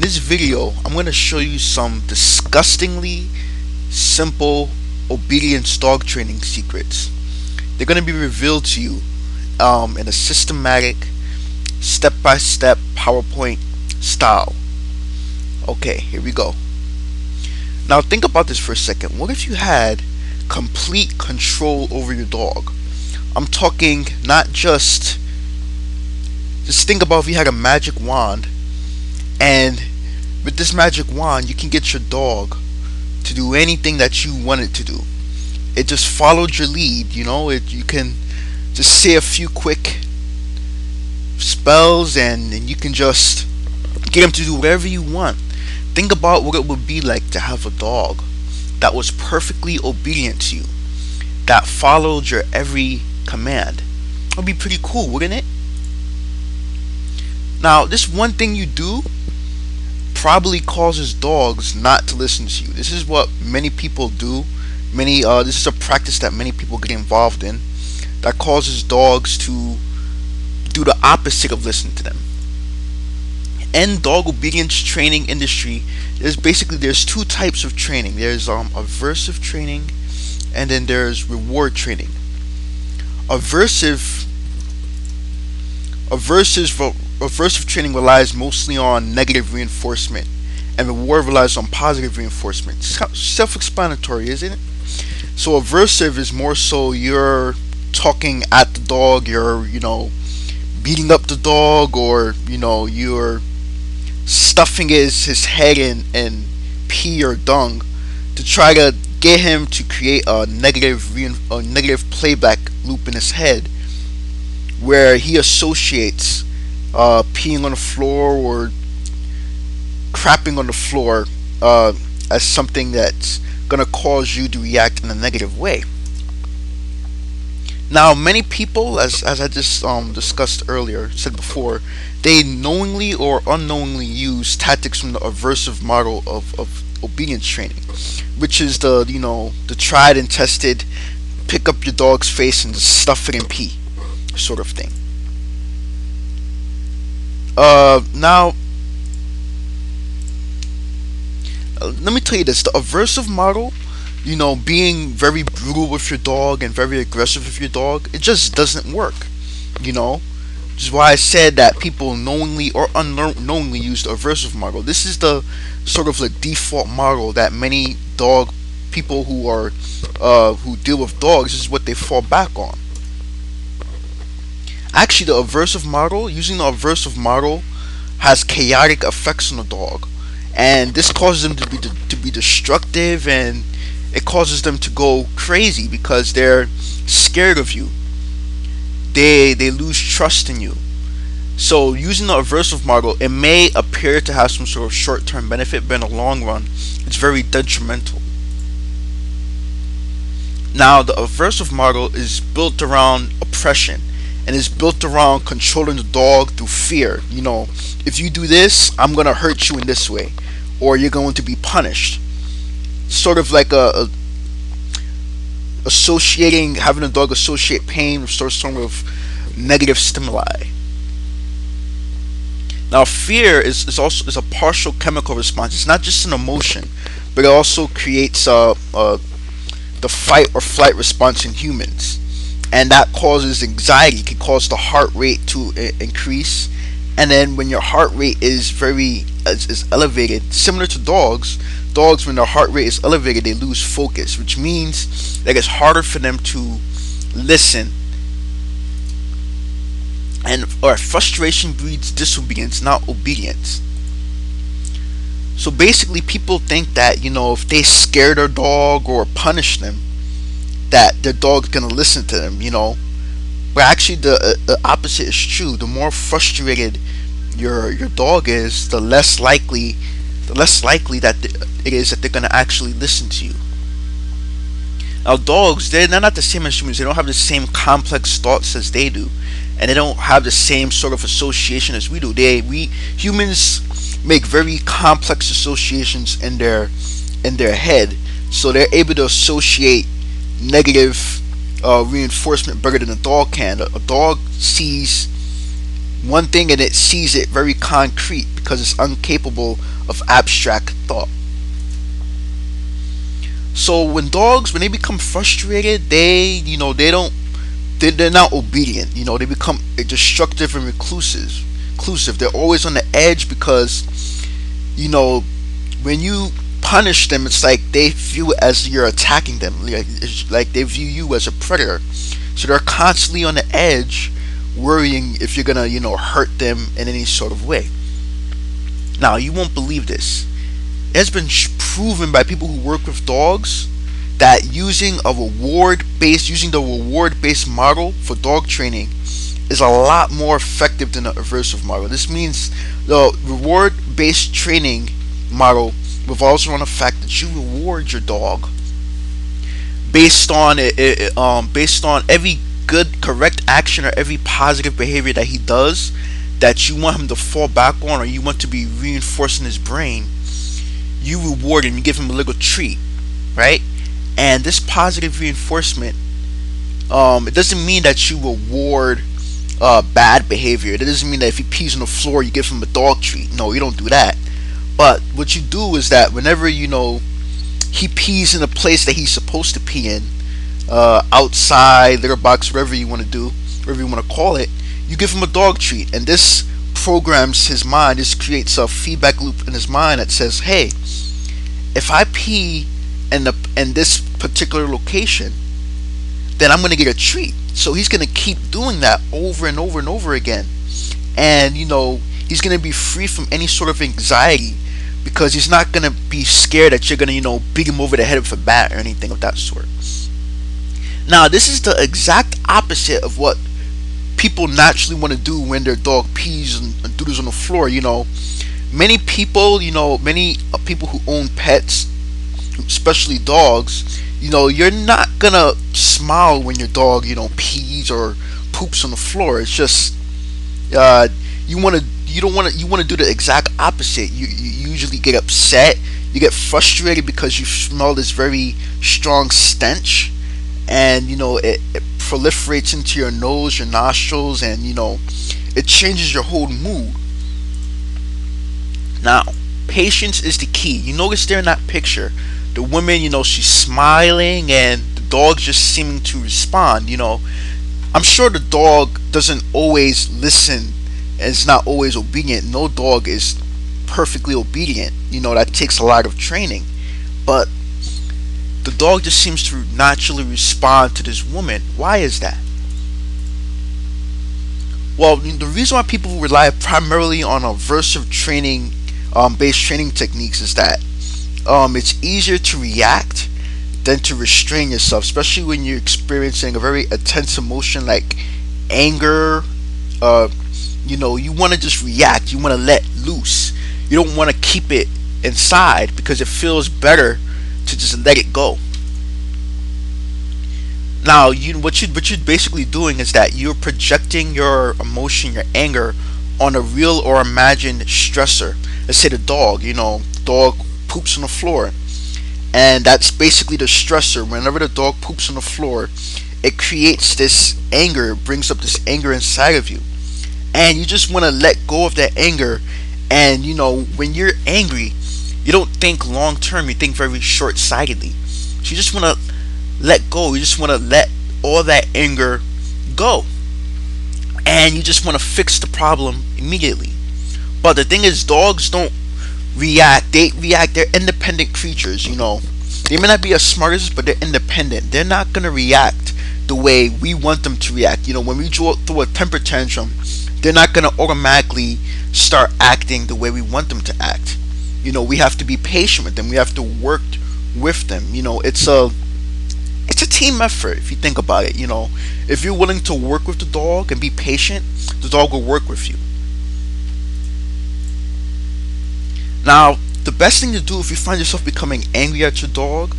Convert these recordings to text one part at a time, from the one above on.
this video, I'm going to show you some disgustingly simple obedience dog training secrets. They're going to be revealed to you in a systematic, step-by-step PowerPoint style. Okay, here we go. Now think about this for a second. What if you had complete control over your dog? I'm talking not just think about if you had a magic wand, and with this magic wand you can get your dog to do anything that you want it to do. It just followed your lead, you can just say a few quick spells and you can just get him to do whatever you want. Think about what it would be like to have a dog that was perfectly obedient to you, that followed your every command. It would be pretty cool, wouldn't it? Now, this one thing you do probably causes dogs not to listen to you. This is what many people do. This is a practice that many people get involved in that causes dogs to do the opposite of listening to them. In dog obedience training industry, there's two types of training. There's aversive training, and then there's reward training. Aversive training relies mostly on negative reinforcement, and reward relies on positive reinforcement. Self-explanatory, isn't it? So aversive is more so you're talking at the dog, you're beating up the dog, or you're stuffing his head in pee or dung to try to get him to create a negative playback loop in his head, where he associates peeing on the floor or crapping on the floor as something that's gonna cause you to react in a negative way. Now, many people, as I just said before, they knowingly or unknowingly use tactics from the aversive model of obedience training, which is the tried and tested pick up your dog's face and just stuff it in pee sort of thing. Now, let me tell you this: the aversive model, being very brutal with your dog and very aggressive with your dog, it just doesn't work. Which is why I said that people knowingly or unknowingly use the aversive model. This is the sort of the default model that many dog people who deal with dogs, this is what they fall back on. Actually, using the aversive model has chaotic effects on the dog, and this causes them to be destructive, and it causes them to go crazy because they're scared of you. They lose trust in you. So using the aversive model, it may appear to have some sort of short-term benefit, but in the long run, it's very detrimental. Now, the aversive model is built around oppression, and is built around controlling the dog through fear. If you do this, I'm gonna hurt you in this way, or you're going to be punished. Sort of like having a dog associate pain with sort of negative stimuli. Now, fear is a partial chemical response. It's not just an emotion, but it also creates the fight or flight response in humans, and that causes anxiety. It can cause the heart rate to increase, and then when your heart rate is elevated, similar to dogs, when their heart rate is elevated, they lose focus, which means that it's harder for them to listen. And frustration breeds disobedience, not obedience. So basically, people think that if they scare their dog or punish them, that their dog's gonna listen to them. But actually, the opposite is true. The more frustrated your dog is, the less likely that it is that they're gonna actually listen to you. Now, dogs, they're not the same as humans. They don't have the same complex thoughts as they do, and they don't have the same sort of association as we do. We humans make very complex associations in their head, so they're able to associate negative reinforcement better than a dog can. A dog sees one thing and it sees it very concrete because it's incapable of abstract thought. So when dogs, when they become frustrated, they don't, they're not obedient. They become destructive and reclusive. They're always on the edge because, you know, when you punish them, it's like they view it as you're attacking them. It's like they view you as a predator. So they're constantly on the edge, worrying if you're gonna, hurt them in any sort of way. Now, you won't believe this. It has been proven by people who work with dogs that using the reward-based model for dog training is a lot more effective than the aversive model. This means the reward-based training model revolves around the fact that you reward your dog based on based on every good, correct action or every positive behavior that he does that you want him to fall back on or you want to be reinforced in his brain. You reward him, you give him a little treat, right? And this positive reinforcement, it doesn't mean that you reward bad behavior. It doesn't mean that if he pees on the floor, you give him a dog treat. No, you don't do that. But what you do is that whenever he pees in a place that he's supposed to pee in, outside, litter box, whatever you want to do, whatever you want to call it, you give him a dog treat, and this programs his mind. This creates a feedback loop in his mind that says, "Hey, if I pee in this particular location, then I'm going to get a treat." So he's going to keep doing that over and over and over again, and he's going to be free from any sort of anxiety because he's not going to be scared that you're going to beat him over the head with a bat or anything of that sort. Now, this is the exact opposite of what people naturally want to do when their dog pees and doodles on the floor. Many people, many people who own pets, especially dogs, you're not gonna smile when your dog, pees or poops on the floor. It's just you want to do the exact opposite. You usually get upset, you get frustrated because you smell this very strong stench, and it proliferates into your nose, your nostrils, and it changes your whole mood. Now, patience is the key. You notice there in that picture, the woman, she's smiling and the dog's just seeming to respond. I'm sure the dog doesn't always listen and is not always obedient. No dog is perfectly obedient. That takes a lot of training. But the dog just seems to naturally respond to this woman. Why is that? Well, the reason why people rely primarily on aversive training based training techniques is that it's easier to react than to restrain yourself, especially when you're experiencing a very intense emotion like anger. You want to just react. You want to let loose. You don't want to keep it inside because it feels better to just let it go. Now, what you're basically doing is that you're projecting your emotion, your anger, on a real or imagined stressor. Let's say the dog. Dog poops on the floor, and that's basically the stressor. Whenever the dog poops on the floor, it creates this anger, it brings up this anger inside of you, and you just want to let go of that anger. And when you're angry, you don't think long term, you think very short-sightedly. So you just want to let go. You just want to let all that anger go, and you just want to fix the problem immediately. But the thing is, dogs don't react. They react. They're independent creatures. They may not be as smart as us, but they're independent. They're not gonna react the way we want them to react. When we throw a temper tantrum, they're not gonna automatically start acting the way we want them to act. We have to be patient with them. We have to work with them. It's a team effort if you think about it. If you're willing to work with the dog and be patient, the dog will work with you. Now, the best thing to do if you find yourself becoming angry at your dog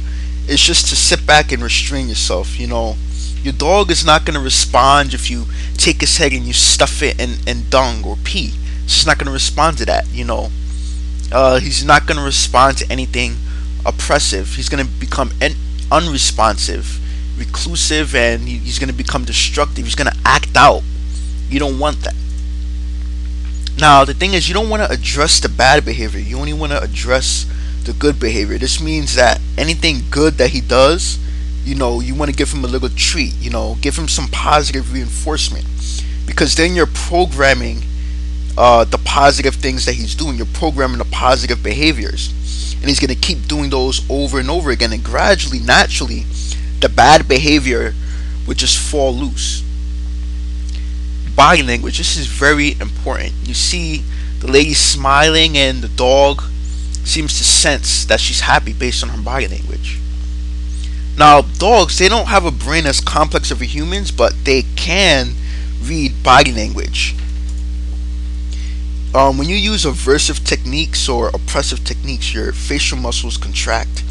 is just to sit back and restrain yourself. Your dog is not going to respond if you take his head and you stuff it in dung or pee. It's just not going to respond to that. He's not going to respond to anything oppressive. He's going to become unresponsive, reclusive, and he's going to become destructive. He's going to act out. You don't want that. Now, the thing is, you don't want to address the bad behavior. You only want to address the good behavior. This means that anything good that he does, you want to give him a little treat. Give him some positive reinforcement, because then you're programming the positive things that he's doing. You're programming the positive behaviors, and he's going to keep doing those over and over again. And gradually, naturally, the bad behavior would just fall loose. Body language. This is very important. You see the lady smiling, and the dog seems to sense that she's happy based on her body language. Now, dogs, they don't have a brain as complex as humans, but they can read body language. When you use aversive techniques or oppressive techniques, your facial muscles contract.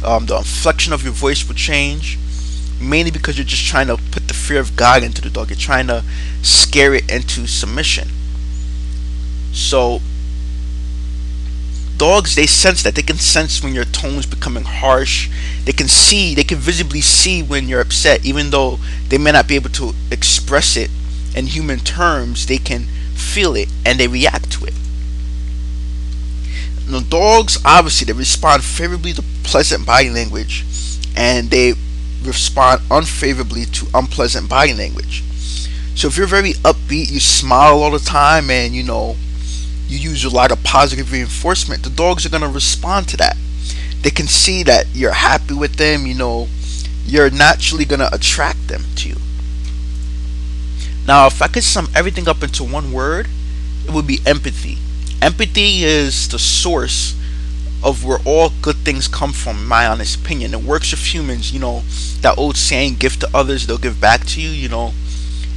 The inflection of your voice will change, mainly because you're just trying to put the fear of God into the dog. You're trying to scare it into submission. So dogs, they sense that. They can sense when your tone's becoming harsh. They can visibly see when you're upset, even though they may not be able to express it in human terms. They can feel it and they react to it. Now, dogs, obviously, they respond favorably to pleasant body language, and they respond unfavorably to unpleasant body language. So if you're very upbeat, you smile all the time, and you use a lot of positive reinforcement, the dogs are going to respond to that. They can see that you're happy with them. You're naturally going to attract them to you. Now, if I could sum everything up into one word, it would be empathy. Empathy is the source of where all good things come from, in my honest opinion. It works with humans. That old saying, give to others, they'll give back to you.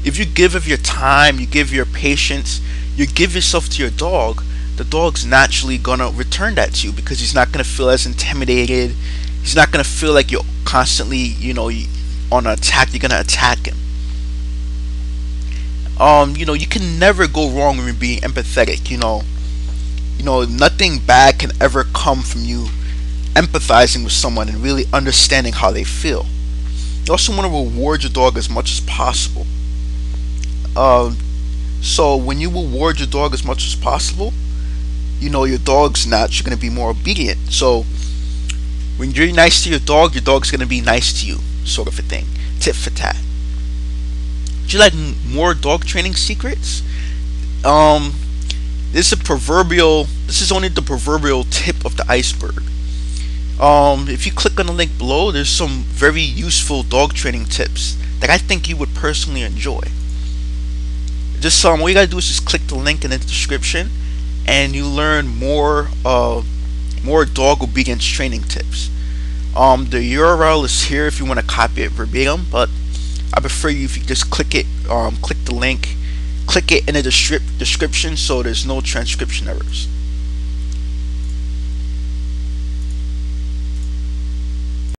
If you give of your time, you give your patience, you give yourself to your dog, the dog's naturally gonna return that to you, because he's not gonna feel as intimidated. He's not gonna feel like you're constantly, on an attack. You're gonna attack him. You can never go wrong when you're being empathetic. Nothing bad can ever come from you empathizing with someone and really understanding how they feel. You also want to reward your dog as much as possible. So when you reward your dog as much as possible, your dog's naturally going to be more obedient. So when you're nice to your dog's going to be nice to you, sort of a thing. Tit for tat. Would you like more dog training secrets? This is only the proverbial tip of the iceberg. If you click on the link below, there's some very useful dog training tips that I think you would personally enjoy. Just all you gotta do is just click the link in the description, and you learn more dog obedience training tips. The URL is here if you want to copy it verbatim, but I prefer you if you just click it, click the link, click it in the description, so there's no transcription errors.